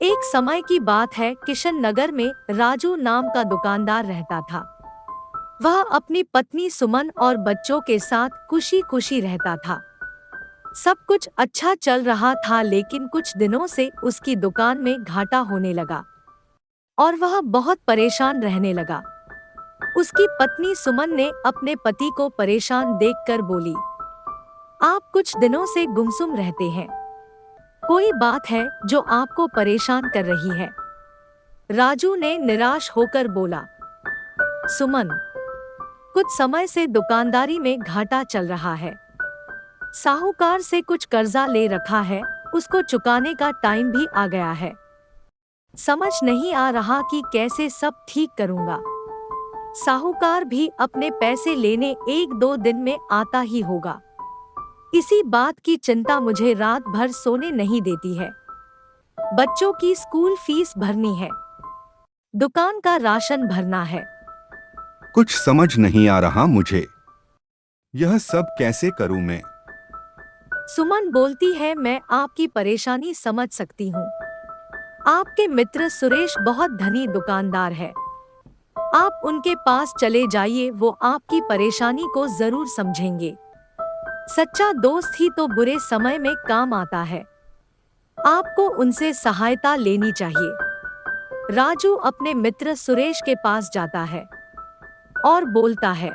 एक समय की बात है, किशन नगर में राजू नाम का दुकानदार रहता था। वह अपनी पत्नी सुमन और बच्चों के साथ खुशी खुशी रहता था। सब कुछ अच्छा चल रहा था, लेकिन कुछ दिनों से उसकी दुकान में घाटा होने लगा और वह बहुत परेशान रहने लगा। उसकी पत्नी सुमन ने अपने पति को परेशान देखकर बोली, आप कुछ दिनों से गुमसुम रहते हैं। कोई बात है जो आपको परेशान कर रही है? राजू ने निराश होकर बोला, सुमन, कुछ समय से दुकानदारी में घाटा चल रहा है। साहूकार से कुछ कर्जा ले रखा है, उसको चुकाने का टाइम भी आ गया है। समझ नहीं आ रहा कि कैसे सब ठीक करूंगा। साहूकार भी अपने पैसे लेने एक दो दिन में आता ही होगा। इसी बात की चिंता मुझे रात भर सोने नहीं देती है। बच्चों की स्कूल फीस भरनी है, दुकान का राशन भरना है। कुछ समझ नहीं आ रहा मुझे। यह सब कैसे करूं मैं? सुमन बोलती है, मैं आपकी परेशानी समझ सकती हूँ। आपके मित्र सुरेश बहुत धनी दुकानदार है। आप उनके पास चले जाइए, वो आपकी परेशानी को जरूर समझेंगे। सच्चा दोस्त ही तो बुरे समय में काम आता है। आपको उनसे सहायता लेनी चाहिए। राजू अपने मित्र सुरेश के पास जाता है और बोलता है,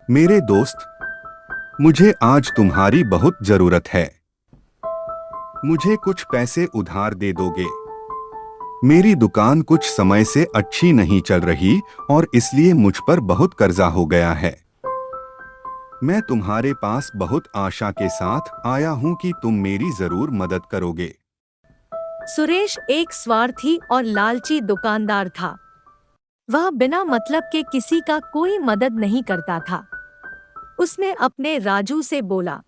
मेरे दोस्त, मुझे आज तुम्हारी बहुत जरूरत है। मुझे कुछ पैसे उधार दे दोगे? मेरी दुकान कुछ समय से अच्छी नहीं चल रही और इसलिए मुझ पर बहुत कर्जा हो गया है। मैं तुम्हारे पास बहुत आशा के साथ आया हूं कि तुम मेरी जरूर मदद करोगे। सुरेश एक स्वार्थी और लालची दुकानदार था। वह बिना मतलब के किसी का कोई मदद नहीं करता था। उसने अपने राजू से बोला,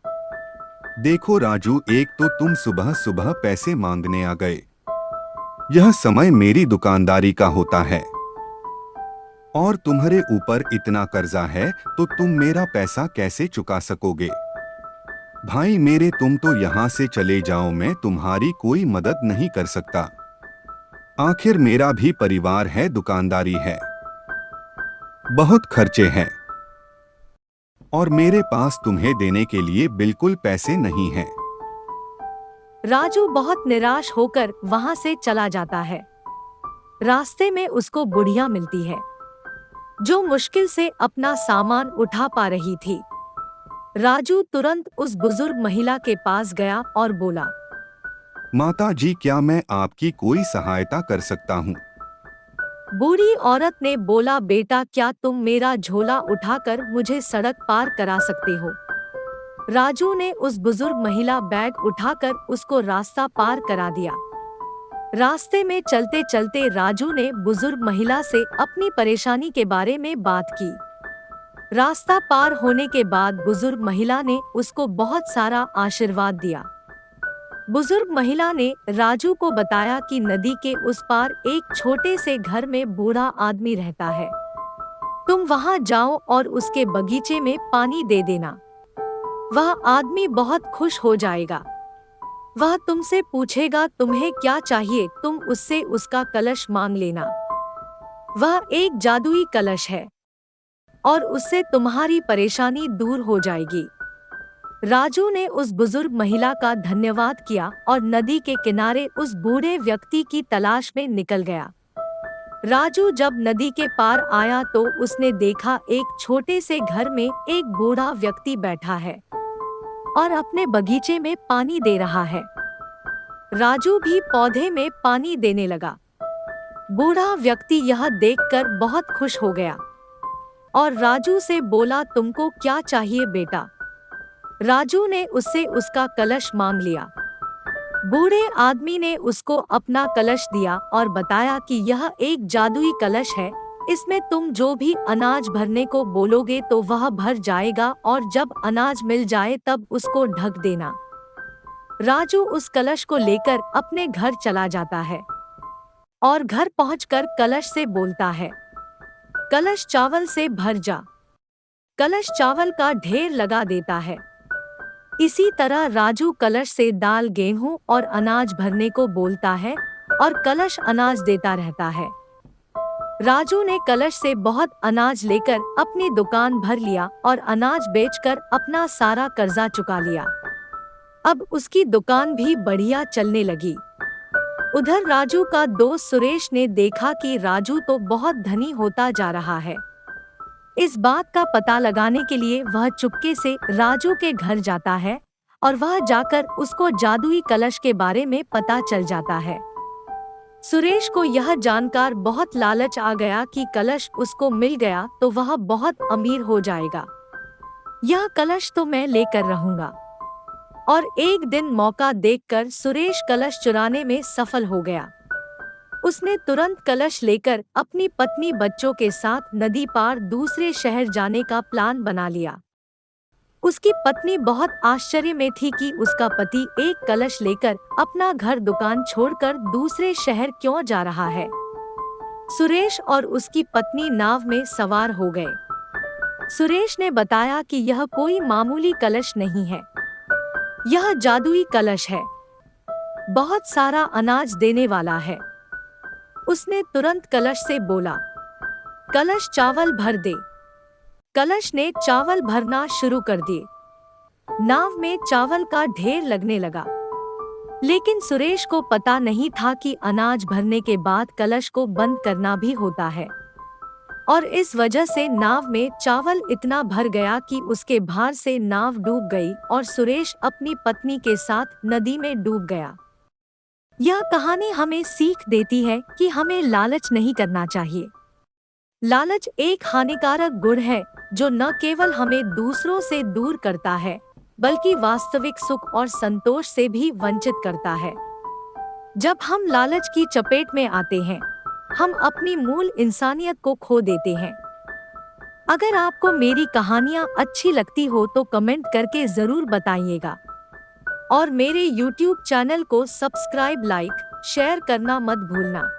देखो राजू, एक तो तुम सुबह सुबह पैसे मांगने आ गए। यह समय मेरी दुकानदारी का होता है और तुम्हारे ऊपर इतना कर्जा है, तो तुम मेरा पैसा कैसे चुका सकोगे? भाई मेरे, तुम तो यहाँ से चले जाओ, मैं तुम्हारी कोई मदद नहीं कर सकता। आखिर मेरा भी परिवार है, दुकानदारी है, बहुत खर्चे हैं और मेरे पास तुम्हें देने के लिए बिल्कुल पैसे नहीं हैं। राजू बहुत निराश होकर वहां से चला जाता है। रास्ते में उसको बुढ़िया मिलती है, जो मुश्किल से अपना सामान उठा पा रही थी। राजू तुरंत उस बुजुर्ग महिला के पास गया और बोला, माता जी, क्या मैं आपकी कोई सहायता कर सकता हूँ? बूढ़ी औरत ने बोला, बेटा, क्या तुम मेरा झोला उठाकर मुझे सड़क पार करा सकते हो? राजू ने उस बुजुर्ग महिला बैग उठाकर उसको रास्ता पार करा दिया। रास्ते में चलते चलते राजू ने बुजुर्ग महिला से अपनी परेशानी के बारे में बात की। रास्ता पार होने के बाद बुजुर्ग महिला ने उसको बहुत सारा आशीर्वाद दिया। बुजुर्ग महिला ने राजू को बताया कि नदी के उस पार एक छोटे से घर में बूढ़ा आदमी रहता है। तुम वहां जाओ और उसके बगीचे में पानी दे देना। वह आदमी बहुत खुश हो जाएगा। वह तुमसे पूछेगा तुम्हें क्या चाहिए, तुम उससे उसका कलश मांग लेना। वह एक जादुई कलश है और उससे तुम्हारी परेशानी दूर हो जाएगी। राजू ने उस बुजुर्ग महिला का धन्यवाद किया और नदी के किनारे उस बूढ़े व्यक्ति की तलाश में निकल गया। राजू जब नदी के पार आया तो उसने देखा एक छोटे से घर में एक बूढ़ा व्यक्ति बैठा है और अपने बगीचे में पानी दे रहा है। राजू भी पौधे में पानी देने लगा। बूढ़ा व्यक्ति यह देखकर बहुत खुश हो गया और राजू से बोला, तुमको क्या चाहिए बेटा? राजू ने उससे उसका कलश मांग लिया। बूढ़े आदमी ने उसको अपना कलश दिया और बताया कि यह एक जादुई कलश है, इसमें तुम जो भी अनाज भरने को बोलोगे तो वह भर जाएगा और जब अनाज मिल जाए तब उसको ढक देना। राजू उस कलश को लेकर अपने घर चला जाता है और घर पहुंचकर कलश से बोलता है, कलश चावल से भर जा। कलश चावल का ढेर लगा देता है। इसी तरह राजू कलश से दाल, गेहूं और अनाज भरने को बोलता है और कलश अनाज देता रहता है। राजू ने कलश से बहुत अनाज लेकर अपनी दुकान भर लिया और अनाज बेचकर अपना सारा कर्जा चुका लिया। अब उसकी दुकान भी बढ़िया चलने लगी। उधर राजू का दोस्त सुरेश ने देखा कि राजू तो बहुत धनी होता जा रहा है। इस बात का पता लगाने के लिए वह चुपके से राजू के घर जाता है और वह जाकर उसको जादुई कलश के बारे में पता चल जाता है। सुरेश को यह जानकर बहुत लालच आ गया कि कलश उसको मिल गया तो वह बहुत अमीर हो जाएगा। यह कलश तो मैं लेकर रहूंगा। और एक दिन मौका देखकर सुरेश कलश चुराने में सफल हो गया। उसने तुरंत कलश लेकर अपनी पत्नी बच्चों के साथ नदी पार दूसरे शहर जाने का प्लान बना लिया। उसकी पत्नी बहुत आश्चर्य में थी कि उसका पति एक कलश लेकर अपना घर दुकान छोड़कर दूसरे शहर क्यों जा रहा है। सुरेश और उसकी पत्नी नाव में सवार हो गए। सुरेश ने बताया कि यह कोई मामूली कलश नहीं है, यह जादुई कलश है, बहुत सारा अनाज देने वाला है। उसने तुरंत कलश से बोला, कलश चावल भर दे। कलश ने चावल भरना शुरू कर दिए। नाव में चावल का ढेर लगने लगा, लेकिन सुरेश को पता नहीं था कि अनाज भरने के बाद कलश को बंद करना भी होता है, और इस वजह से नाव में चावल इतना भर गया कि उसके भार से नाव डूब गई और सुरेश अपनी पत्नी के साथ नदी में डूब गया। यह कहानी हमें सीख देती है कि हमें लालच नहीं करना चाहिए। लालच एक हानिकारक गुण है जो न केवल हमें दूसरों से दूर करता है, बल्कि वास्तविक सुख और संतोष से भी वंचित करता है। जब हम लालच की चपेट में आते हैं, हम अपनी मूल इंसानियत को खो देते हैं। अगर आपको मेरी कहानियाँ अच्छी लगती हो तो कमेंट करके जरूर बताइएगा और मेरे YouTube चैनल को सब्सक्राइब, लाइक, शेयर करना मत भूलना।